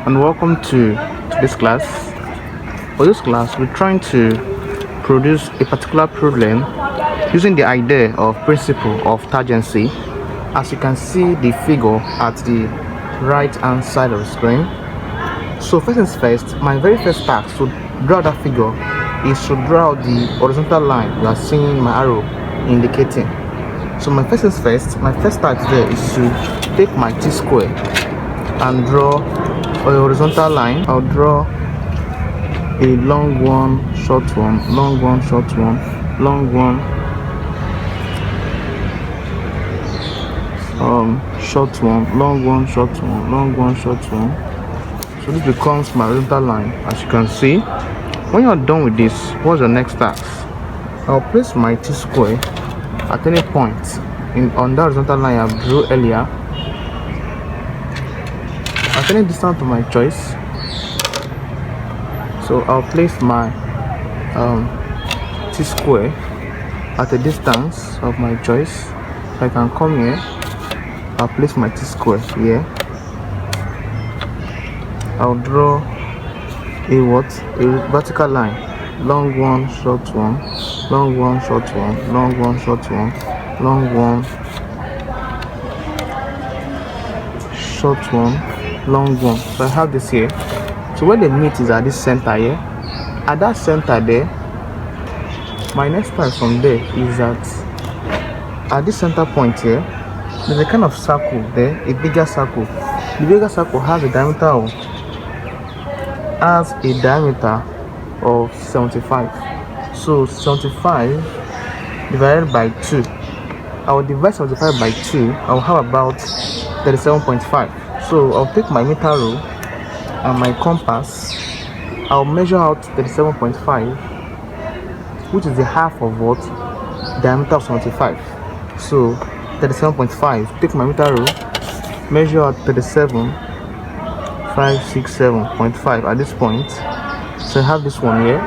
and welcome to this class. For this class, we're trying to produce a particular problem using the idea of principle of tangency. As you can see the figure at the right hand side of the screen. So first things first, my very first task to draw that figure is to draw the horizontal line you are seeing my arrow indicating. So my first things first, my first task there is to take my t-square and draw a horizontal line. I'll draw a long one, short one, long one, short one, long one, short one, long one, short one, long one, short one. So this becomes my horizontal line. As you can see, when you're done with this, what's your next task? I'll place my t-square at any point on that horizontal line I drew earlier, at any distance of my choice. So I'll place my t-square at a distance of my choice. So I can come here, I'll place my t-square here. I'll draw a vertical line, long one, short one, long one, short one, long one, short one, long one, short one, long one. So I have this here. So where the meet is at this center here. At that center there, my next step from there is that at this center point here, there's a kind of circle there, a bigger circle. The bigger circle has a diameter of 75. So 75 divided by 2. I will divide 75 by 2. I will have about 37.5. So I'll take my meter rule and my compass. I'll measure out 37.5, which is the half of what? Diameter of 75. So 37.5. Take my meter rule, measure out 37.567.5 at this point. So I have this one here.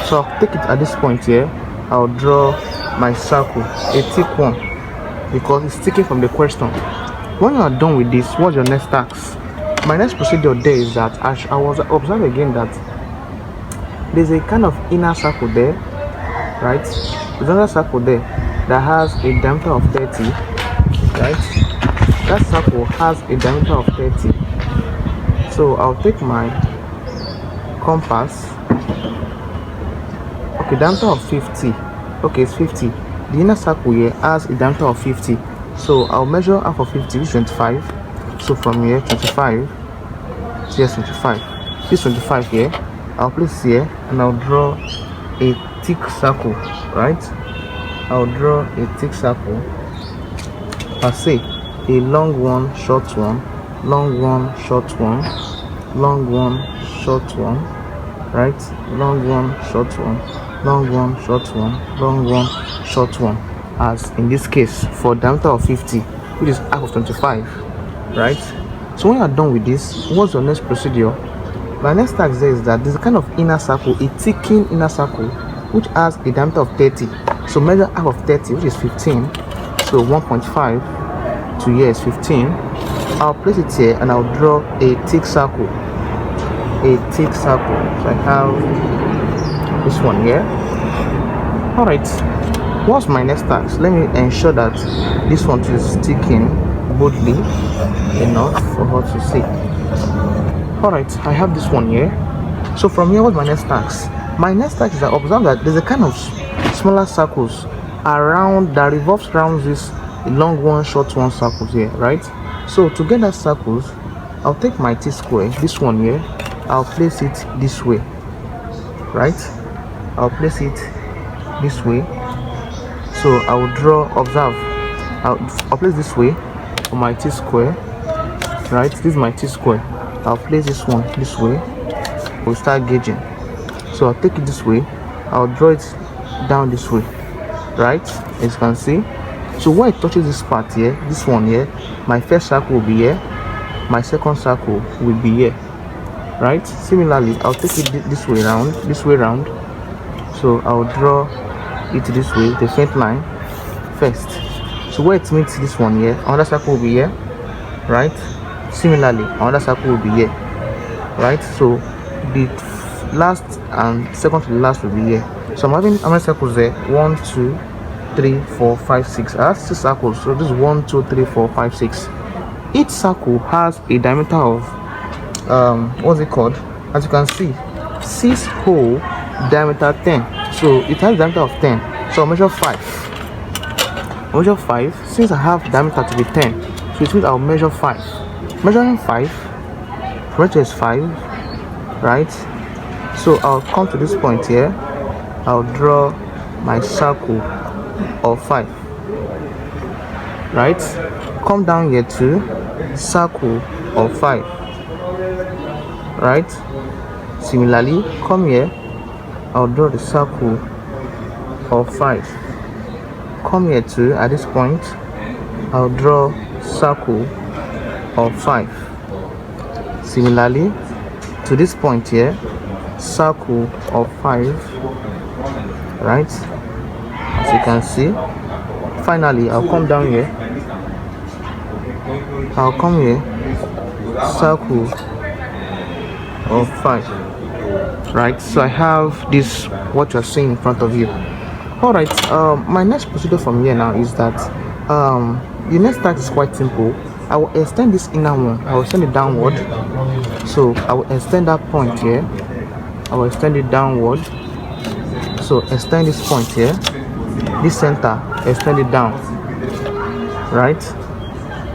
So I'll take it at this point here. I'll draw my circle, a thick one, because it's taken from the question. When you are done with this, what's your next task? My next procedure there is that I was observing again that there's a kind of inner circle there, right? There's another circle there that has a diameter of 30, right? That circle has a diameter of 30. So I'll take my compass. Okay, diameter of 50. Okay, it's 50. The inner circle here has a diameter of 50. So I'll measure half of 50, which is 25. So from here, 25. So here's 25. This 25 here, I'll place here and I'll draw a thick circle, right? I'll draw a thick circle. I'll say a long one, short one, long one, short one, long one, short one, right? Long one, short one, long one, short one, long one, short one. As in this case, for diameter of 50, which is half of 25, right? So when you are done with this, what's your next procedure? My next task there is that there's a kind of inner circle, a thickened inner circle, which has a diameter of 30. So measure half of 30, which is 15. So 1.5 to here is 15. I'll place it here and I'll draw a thick circle. A thick circle. So I have this one here. Alright. What's my next task? Let me ensure that this one is sticking boldly enough for us to see. Alright, I have this one here. So from here, what's my next task? My next task is that observe that there's a kind of smaller circles around that revolves around this long one, short one circles here, right? So to get that circles, I'll take my t-square, this one here, I'll place it this way, right? I'll place it this way. So I will draw, observe, I'll place this way for my t-square, right? This is my t-square. I'll place this one this way. We'll start gauging. So I'll take it this way. I'll draw it down this way, right? As you can see. So where it touches this part here, this one here, my first circle will be here. My second circle will be here, right? Similarly, I'll take it this way round. So I'll draw it this way, the faint line first. So where it meets this one here, another circle will be here, right? Similarly, another circle will be here. right? So the last and second to the last will be here. So I'm having how many circles there? 1 2 3 4 5 6. I have 6 circles. So this is 1 2 3 4 5 6. Each circle has a diameter of what's it called? As you can see, 6 hole diameter 10. So it has diameter of 10. So I'll measure 5. Measure 5. Since I have diameter to be 10, so it means I'll measure 5. Measuring 5, measure is 5, right? So I'll come to this point here. I'll draw my circle of 5, right? Come down here to circle of 5, right? Similarly, come here. I'll draw the circle of 5. Come here too. At this point, I'll draw circle of 5. Similarly, to this point here, circle of 5, right? As you can see. Finally, I'll come down here. I'll come here, circle of 5, right? So I have this, what you're seeing in front of you. All right, my next procedure from here now is that the next task is quite simple. I will extend this inner one. I will extend it downward. So I will extend that point here. I will extend it downward. So extend this point here. This center, extend it down. Right?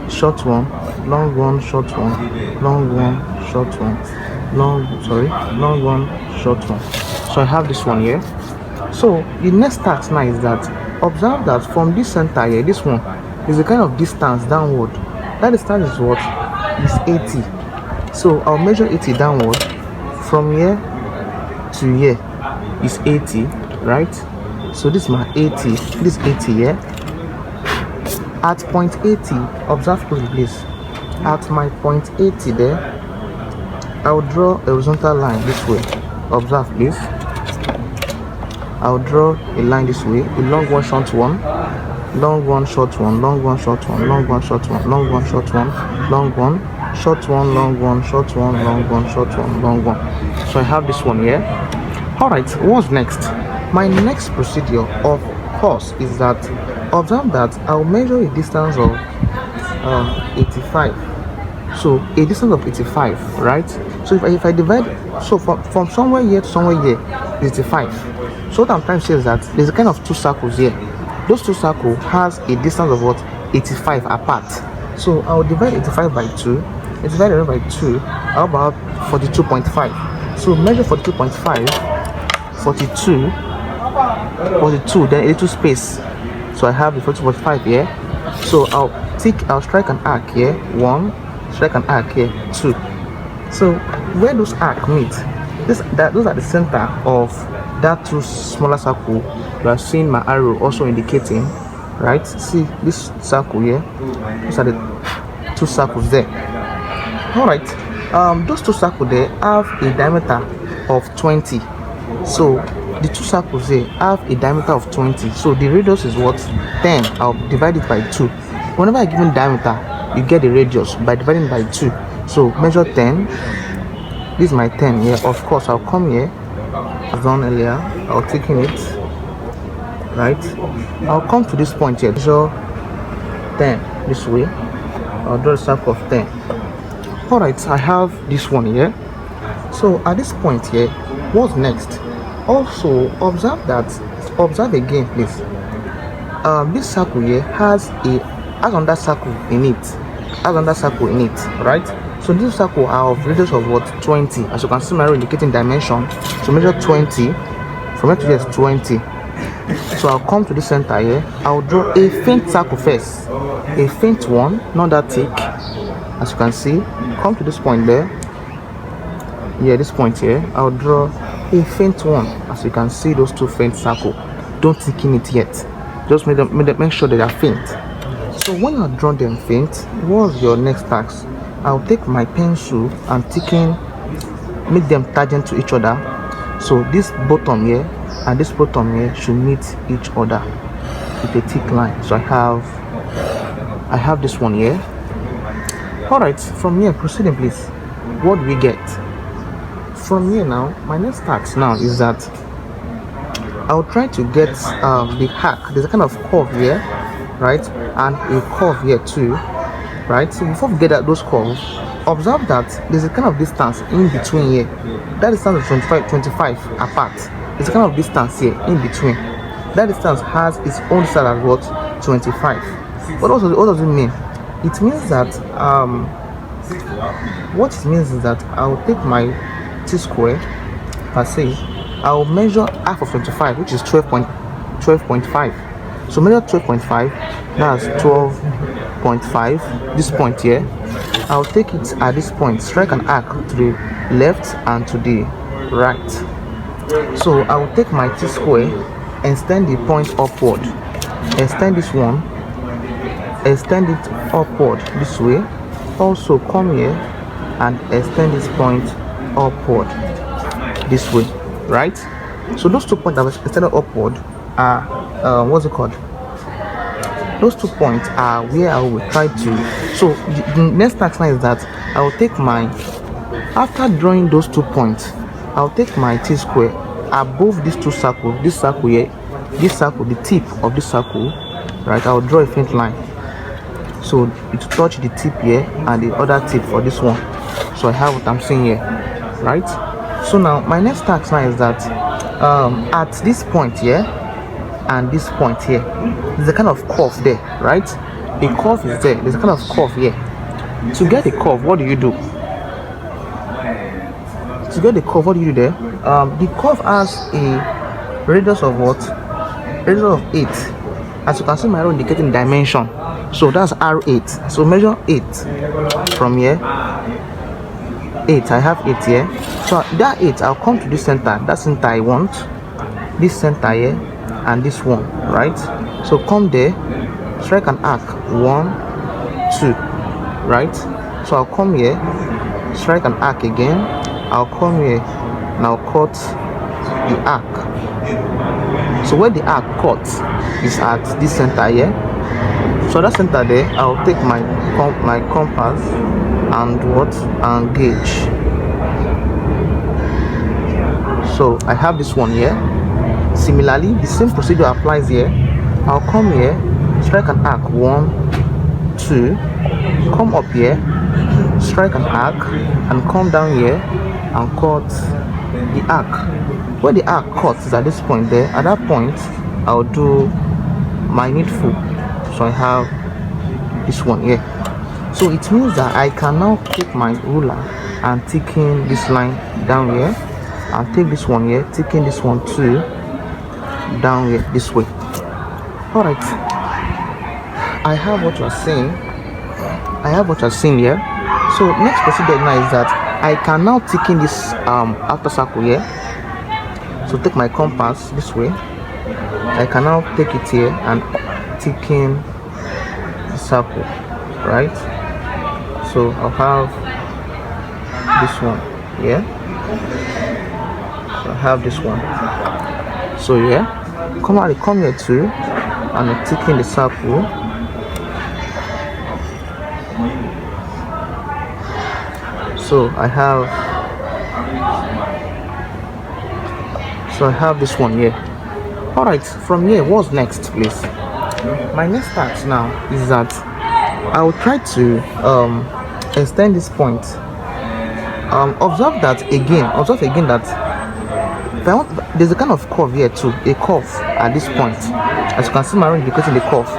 Short one, long one, short one, long one, short one, long one, short one. So I have this one here. So the next task now is that observe that from this center here, this one is a kind of distance downward. That distance is what? Is 80. So I'll measure 80 downward. From here to here is 80, right? So this is my 80. This 80 here. At point 80, observe closely please. At my point 80 there, I'll draw a horizontal line this way. Observe please. I'll draw a line this way, a long one, short one, long one, short one, long one, short one, long one, short one, long one, short one, long one, short one, long one, short one, long one, short one, long one. So I have this one here. All right, what's next? My next procedure, of course, is that observe that I'll measure a distance of 85. So a distance of 85, right? So if I divide, so from somewhere here to somewhere here is 85. So what I'm trying to say is that there's a kind of 2 circles here. Those 2 circles has a distance of what? 85 apart. So I'll divide 85 by 2. 85 by 2, how about 42.5? So measure 42.5, 42, then a little space. So I have the 42.5 here. So I'll strike an arc here, 1, strike an arc here, 2. So where those arcs meet, those are the center of that 2 smaller circle. You are seeing my arrow also indicating, right? See this circle here. Those are the 2 circles there. All right. Those 2 circles there have a diameter of 20. So the 2 circles here have a diameter of 20. So the radius is what? 10. I'll divide it by 2. Whenever I give diameter, you get the radius by dividing by 2. So measure 10. This is my 10 here. Of course, I'll come here. As done earlier, I'll take in it, right? I'll come to this point here, measure 10 this way. I'll draw a circle of 10. All right, I have this one here. So at this point here, what's next? Also observe again please. This circle here has another circle in it, right? So this circle are of radius of what? 20. As you can see, my arrow indicating dimension. So measure 20. From here to here is 20. So I'll come to the center here. I'll draw a faint circle first. A faint one, not that thick. As you can see, come to this point there. Yeah, this point here. I'll draw a faint one. As you can see, those 2 faint circles. Don't thicken it yet. Just make sure that they are faint. So when you have drawn them faint, what's your next task? I'll take my pencil and make them tangent to each other. So this bottom here and this bottom here should meet each other with a thick line. So I have this one here. All right, from here, proceeding please. What do we get? from here now, my next task now is that I'll try to get the arc. There's a kind of curve here, right, and a curve here too, right? So before we get at those curves, observe that there's a kind of distance in between here. That distance is 25 apart. There's a kind of distance here in between. That distance has its own distance as what? 25. What does it mean? It means that what it means is that I'll take my t square per se. I'll measure half of 25, which is 12.5. So measure 12.5, that's 12.5. This point here, I'll take it at this point, strike an arc to the left and to the right. So I'll take my t square, extend the point upward, extend this one, extend it upward this way, also come here and extend this point upward this way, right? So those 2 points that was extended upward are what's it called? Those 2 points are where I will try to. So the next task now is that I will take my, after drawing those 2 points, I'll take my t square above these 2 circles, this circle here, this circle, the tip of this circle, right? I'll draw a faint line, so it will touch the tip here and the other tip for this one. So I have what I'm saying here, right? So now my next task now is that at this point here and this point here, there's a kind of curve there, right? The curve is there. There's a kind of curve here. To get the curve, what do you do? To get the curve, what do you do there? The curve has a radius of what? Radius of 8. As you can see, my arrow indicating dimension. So that's R8. So measure 8 from here. 8. I have 8 here. So that 8, I'll come to this center. That center I want. This center here and this one, right? So come there, strike an arc. 1, 2, right? So I'll come here, strike an arc again. I'll come here and I'll cut the arc. So where the arc cuts is at this center here. So that center there, I'll take my compass and gauge. So I have this one here. Similarly, the same procedure applies here. I'll come here, strike an arc. 1, 2, come up here, strike an arc, and come down here and cut the arc. Where the arc cuts is at this point there. At that point, I'll do my needful. So I have this one here. So it means that I can now take my ruler and taking this line down here, and take this one here, taking this one too down here this way. All right, I have what you're saying. I have what you're saying here. So next procedure now is that I can now take in this outer circle here. So take my compass this way. I can now take it here and take in the circle, right? So I'll have this one here. So I have this one. So yeah, come here too, and I'm taking the circle. So I have this one here. All right, from here, what's next, please? My next task now is that I will try to extend this point. Observe again that if I want, there's a kind of curve here too, a curve at this point. As you can see, my arrow indicating the curve.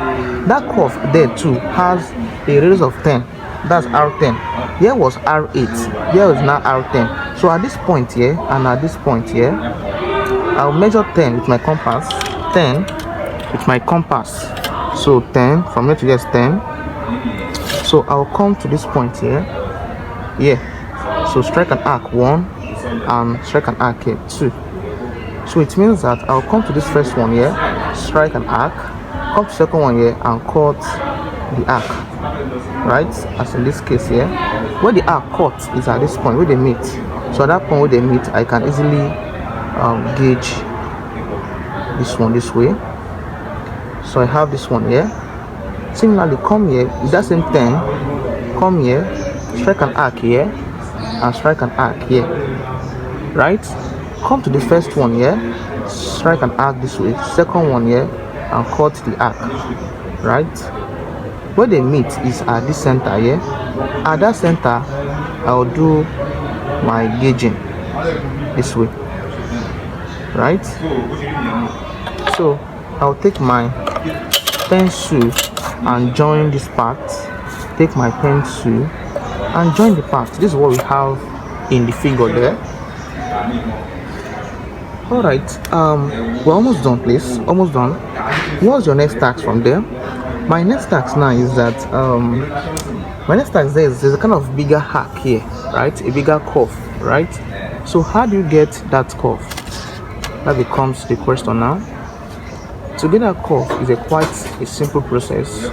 That curve there too has a radius of 10. That's R10. Here was R8. Here is now R10. So at this point here and at this point here, I'll measure 10 with my compass. 10 with my compass. So 10 from here to here is 10. So I'll come to this point here. So strike an arc 1 and strike an arc here 2. So it means that I'll come to this first one here, strike an arc, come to the second one here and cut the arc, right? As in this case here, where the arc cut is at this point where they meet. So at that point where they meet, I can easily gauge this one this way. So I have this one here. Similarly, come here with that same 10, come here, strike an arc here and strike an arc here. right? Come to the first one here, strike an arc this way. Second one here, and cut the arc, right? Where they meet is at this center here. At that center, I'll do my gauging this way, right? So I'll take my pencil and join this part. Take my pencil and join the part. This is what we have in the figure there. All right, we're almost done, please. Almost done. What's your next task from there? My next task now is that there's a kind of bigger arc here, right? A bigger curve, right? So how do you get that curve? That becomes the question now. To get that curve is quite a simple process.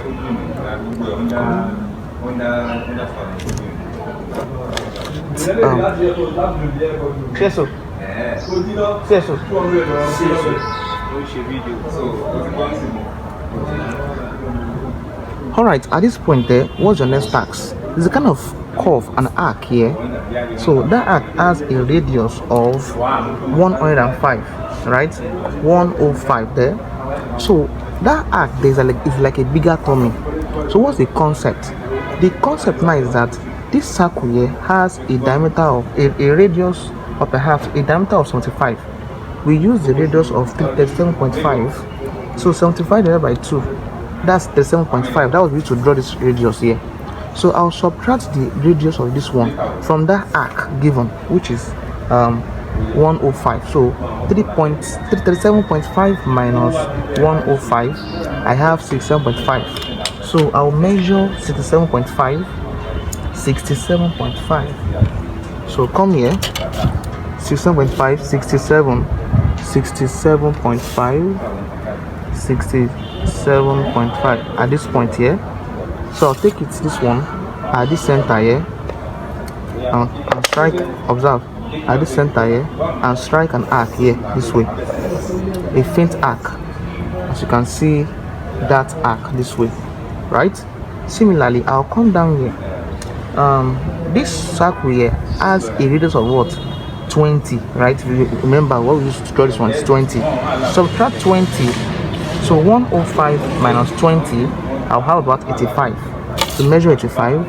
Alright, at this point there, what's your next task? There's a kind of curve, an arc here. So that arc has a radius of 105, right? 105 there. So that arc is like a bigger tummy. So what's the concept? The concept now is that this circle here has a diameter of a radius of perhaps a diameter of 75. We use the radius of 37.5. So 75 divided by 2, that's 37.5. That was used to draw this radius here. So I'll subtract the radius of this one from that arc given, which is 105. So 37.5 minus 105, I have 67.5. So I'll measure 67.5. So come here, 67.5, 67.5, 67.5 at this point here. So I'll take it this one at this center here and strike, observe, at this center here and strike an arc here this way, a faint arc, as you can see that arc this way, right? Similarly, I'll come down here. This circle here has a radius of what? 20, right? Remember what we used to draw this one is 20. Subtract 20. So 105 minus 20, I'll have about 85. So measure 85,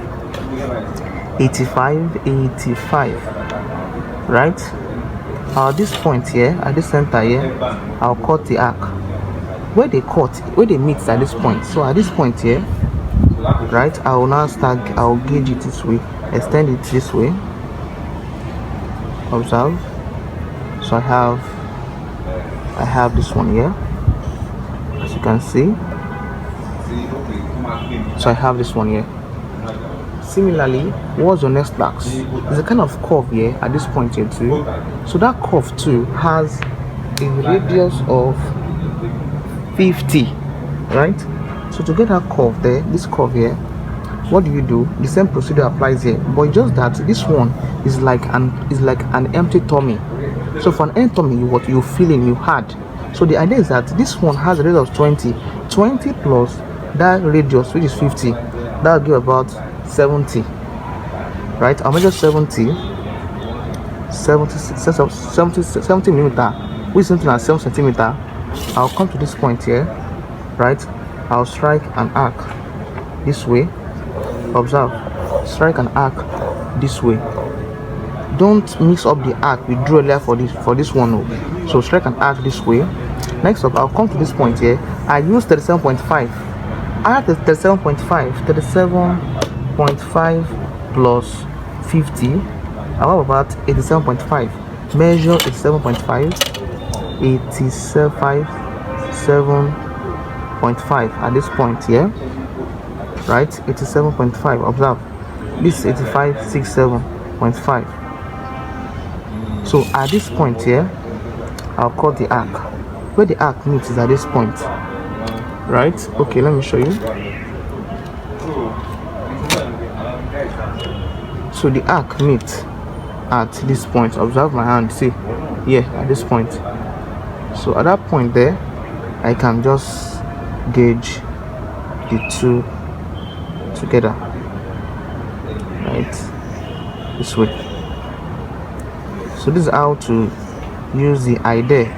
right? At this point here, at this center here, I'll cut the arc. Where they meet at this point. So at this point here, right, I will now I'll gauge it this way, extend it this way, observe. So I have this one here, as you can see. So I have this one here. Similarly, what's your next task? There's a kind of curve here at this point here too. So that curve too has a radius of 50, right? So to get that curve there, this curve here, what do? The same procedure applies here, but just that this one is like an empty tummy. So for an empty tummy, what you feeling you had. So the idea is that this one has a radius of 20 plus that radius, which is 50, that'll give about 70, right? I'll measure 70 millimeter, which is something like 7 centimeter. I'll come to this point here, right? I'll strike an arc this way, observe, strike an arc this way. Don't mix up the arc we drew earlier for this one. So strike an arc this way. Next up, I'll come to this point here. I use 37.5. I have 37.5 plus 50. I have about 87.5. Measure 87.5. 87.5 at this point here, right? 87.5. Observe, this is 85.67.5. So at this point here, I'll cut the arc. Where the arc meets is at this point, right? Okay, let me show you. So the arc meets at this point. Observe my hand, see here at this point. So at that point there, I can just gauge the two together, right, this way. So this is how to use the idea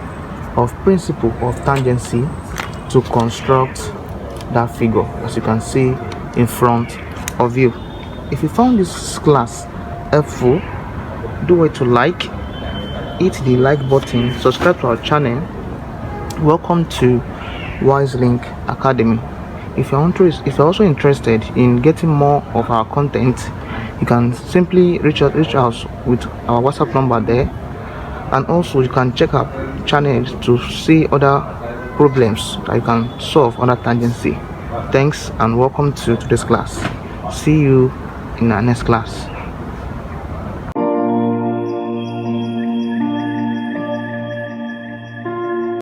of principle of tangency to construct that figure, as you can see in front of you. If you found this class helpful, do it to like, hit the like button, subscribe to our channel. Welcome to Wise Link Academy. If you're also interested in getting more of our content, you can simply reach out with our WhatsApp number there, and also you can check our channel to see other problems that you can solve under tangency. Thanks and welcome to today's class. See you in our next class.